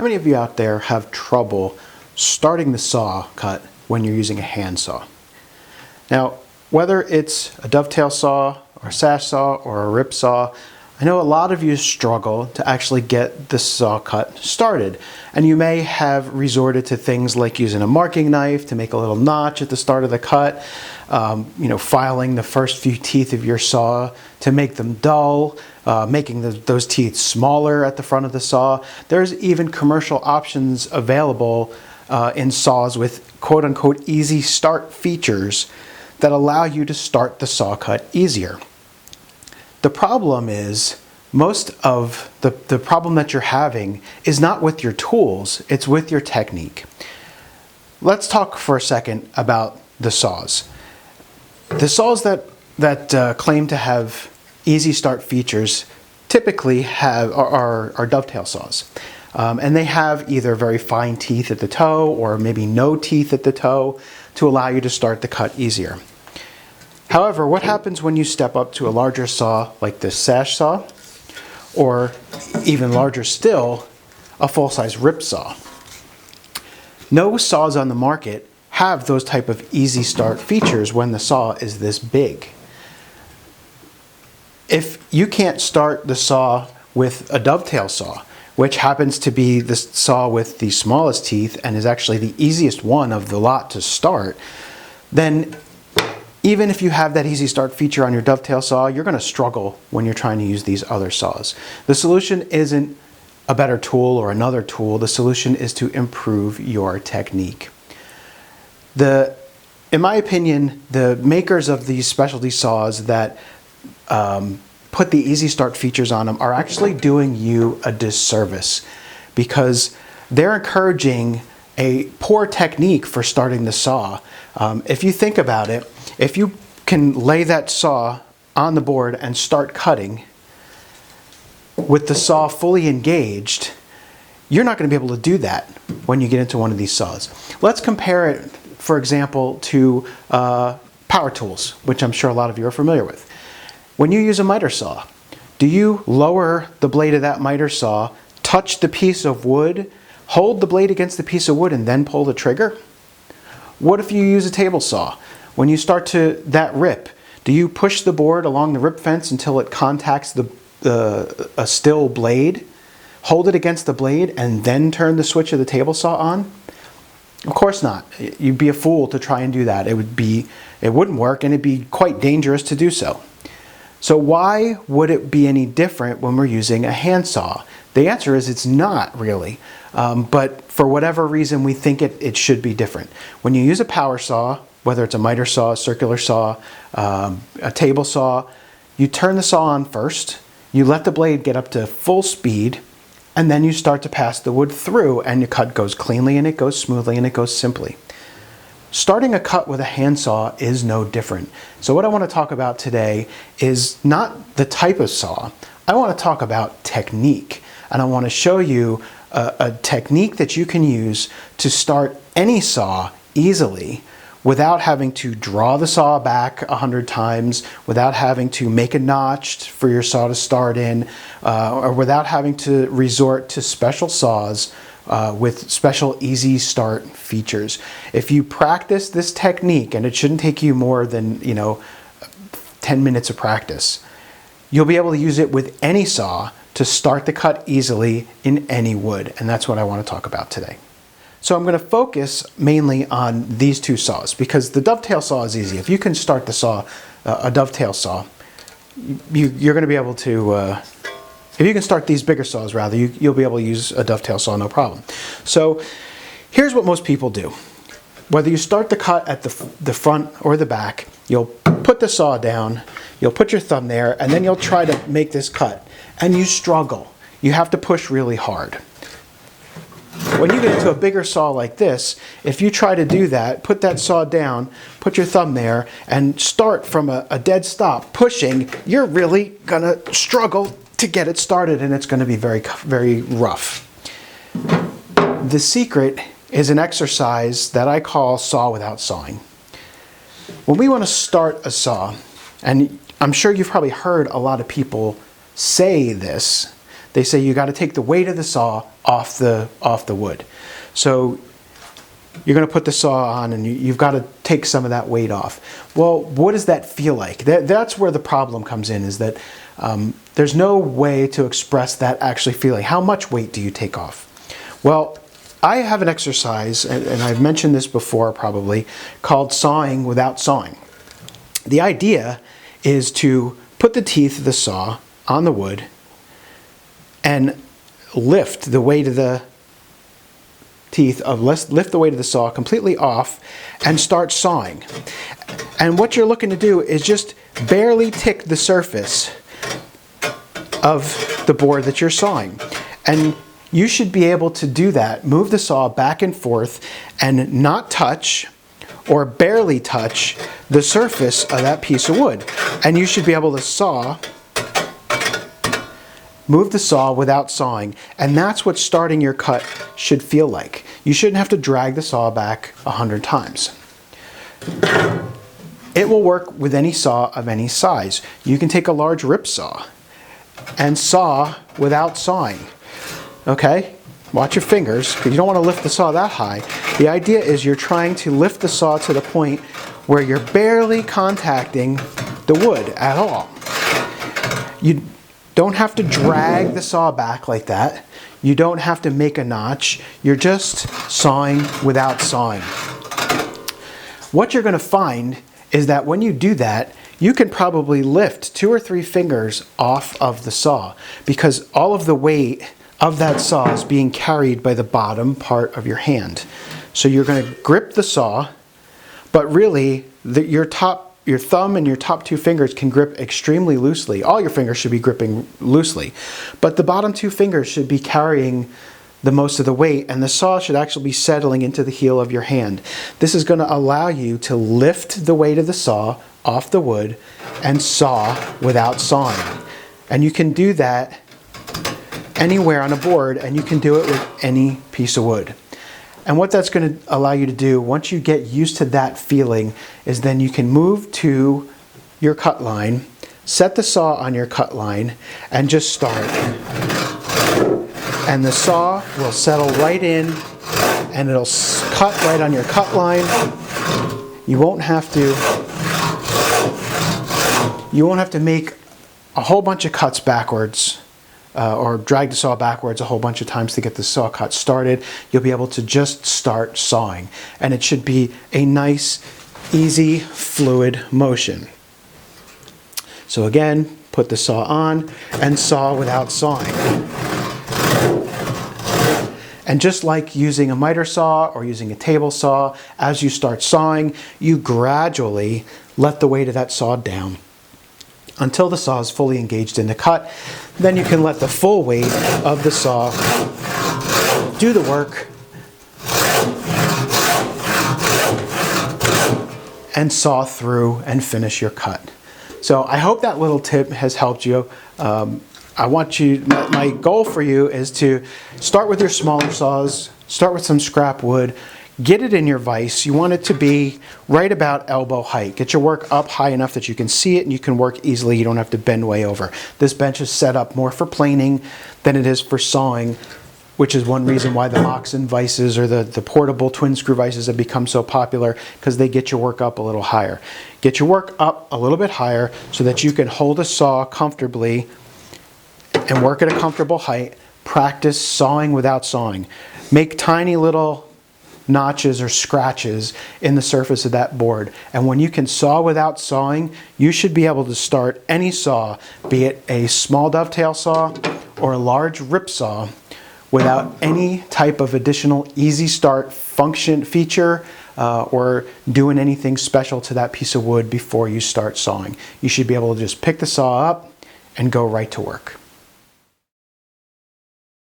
How many of you out there have trouble starting the saw cut when you're using a handsaw? Now, whether it's a dovetail saw or a sash saw or a rip saw, I know a lot of you struggle to actually get the saw cut started, and you may have resorted to things like using a marking knife to make a little notch at the start of the cut, filing the first few teeth of your saw to make them dull, making those teeth smaller at the front of the saw. There's even commercial options available in saws with quote-unquote easy start features that allow you to start the saw cut easier. The problem is, most of the problem that you're having is not with your tools, it's with your technique. Let's talk for a second about the saws. The saws that claim to have easy start features typically are dovetail saws. And they have either very fine teeth at the toe or maybe no teeth at the toe to allow you to start the cut easier. However, what happens when you step up to a larger saw like this sash saw, or even larger still, a full-size rip saw? No saws on the market have those type of easy start features when the saw is this big. If you can't start the saw with a dovetail saw, which happens to be the saw with the smallest teeth and is actually the easiest one of the lot to start, then even if you have that easy start feature on your dovetail saw, you're going to struggle when you're trying to use these other saws. The solution isn't a better tool or another tool. The solution is to improve your technique. In my opinion, the makers of these specialty saws that put the easy start features on them are actually doing you a disservice, because they're encouraging a poor technique for starting the saw. If you think about it, if you can lay that saw on the board and start cutting with the saw fully engaged, you're not going to be able to do that when you get into one of these saws. Let's compare it, for example, to power tools, which I'm sure a lot of you are familiar with. When you use a miter saw, do you lower the blade of that miter saw, touch the piece of wood, hold the blade against the piece of wood, and then pull the trigger? What if you use a table saw? When you start to that rip, do you push the board along the rip fence until it contacts a still blade, hold it against the blade, and then turn the switch of the table saw on? Of course not. You'd be a fool to try and do that. It wouldn't work, and it'd be quite dangerous to do so. So why would it be any different when we're using a handsaw? The answer is it's not really, but for whatever reason we think it should be different. When you use a power saw, whether it's a miter saw, a circular saw, a table saw, you turn the saw on first, you let the blade get up to full speed, and then you start to pass the wood through, and your cut goes cleanly, and it goes smoothly, and it goes simply. Starting a cut with a handsaw is no different. So what I want to talk about today is not the type of saw. I want to talk about technique, and I want to show you a technique that you can use to start any saw easily without having to draw the saw back 100 times, without having to make a notch for your saw to start in, or without having to resort to special saws with special easy start features. If you practice this technique, and it shouldn't take you more than 10 minutes of practice, you'll be able to use it with any saw to start the cut easily in any wood, and that's what I want to talk about today. So I'm going to focus mainly on these two saws, because the dovetail saw is easy. If you can start the saw, a dovetail saw, you're going to be able to, if you can start these bigger saws rather, you'll be able to use a dovetail saw no problem. So here's what most people do. Whether you start the cut at the front or the back, you'll put the saw down, you'll put your thumb there, and then you'll try to make this cut, and you struggle. You have to push really hard. When you get into a bigger saw like this, if you try to do that, put that saw down, put your thumb there, and start from a dead stop pushing, you're really going to struggle to get it started, and it's going to be very, very rough. The secret is an exercise that I call saw without sawing. When we want to start a saw, and I'm sure you've probably heard a lot of people say this, they say you got to take the weight of the saw off the wood. So you're going to put the saw on and you've got to take some of that weight off. Well, what does that feel like? That's where the problem comes in, is that there's no way to express that actually feeling. How much weight do you take off? Well, I have an exercise, and I've mentioned this before probably, called sawing without sawing. The idea is to put the teeth of the saw on the wood and lift the weight of the lift the weight of the saw completely off and start sawing. And what you're looking to do is just barely tick the surface of the board that you're sawing. And you should be able to do that, move the saw back and forth and not touch or barely touch the surface of that piece of wood. And you should be able to move the saw without sawing. And that's what starting your cut should feel like. You shouldn't have to drag the saw back 100 times. It will work with any saw of any size. You can take a large rip saw and saw without sawing. Okay? Watch your fingers, because you don't want to lift the saw that high. The idea is you're trying to lift the saw to the point where you're barely contacting the wood at all. You don't have to drag the saw back like that. You don't have to make a notch. You're just sawing without sawing. What you're going to find is that when you do that, you can probably lift 2 or 3 fingers off of the saw, because all of the weight of that saw is being carried by the bottom part of your hand. So you're going to grip the saw, but really your thumb and your top 2 fingers can grip extremely loosely. All your fingers should be gripping loosely, but the bottom 2 fingers should be carrying the most of the weight, and the saw should actually be settling into the heel of your hand. This is going to allow you to lift the weight of the saw off the wood and saw without sawing. And you can do that anywhere on a board, and you can do it with any piece of wood. And what that's going to allow you to do, once you get used to that feeling, is then you can move to your cut line, set the saw on your cut line, and just start. And the saw will settle right in, and it'll cut right on your cut line. You won't have to make a whole bunch of cuts backwards. Or drag the saw backwards a whole bunch of times to get the saw cut started. You'll be able to just start sawing. And it should be a nice, easy, fluid motion. So again, put the saw on and saw without sawing. And just like using a miter saw or using a table saw, as you start sawing, you gradually let the weight of that saw down until the saw is fully engaged in the cut. Then you can let the full weight of the saw do the work and saw through and finish your cut. So I hope that little tip has helped you. My goal for you is to start with your smaller saws, start with some scrap wood, get it in your vise. You want it to be right about elbow height. Get your work up high enough that you can see it and you can work easily. You don't have to bend way over. This bench is set up more for planing than it is for sawing, which is one reason why the Moxon vices or the portable twin screw vices have become so popular, because they get your work up a little higher. Get your work up a little bit higher so that you can hold a saw comfortably and work at a comfortable height. Practice sawing without sawing. Make tiny little notches or scratches in the surface of that board. And when you can saw without sawing, you should be able to start any saw, be it a small dovetail saw or a large rip saw, without any type of additional easy start function feature or doing anything special to that piece of wood before you start sawing. You should be able to just pick the saw up and go right to work.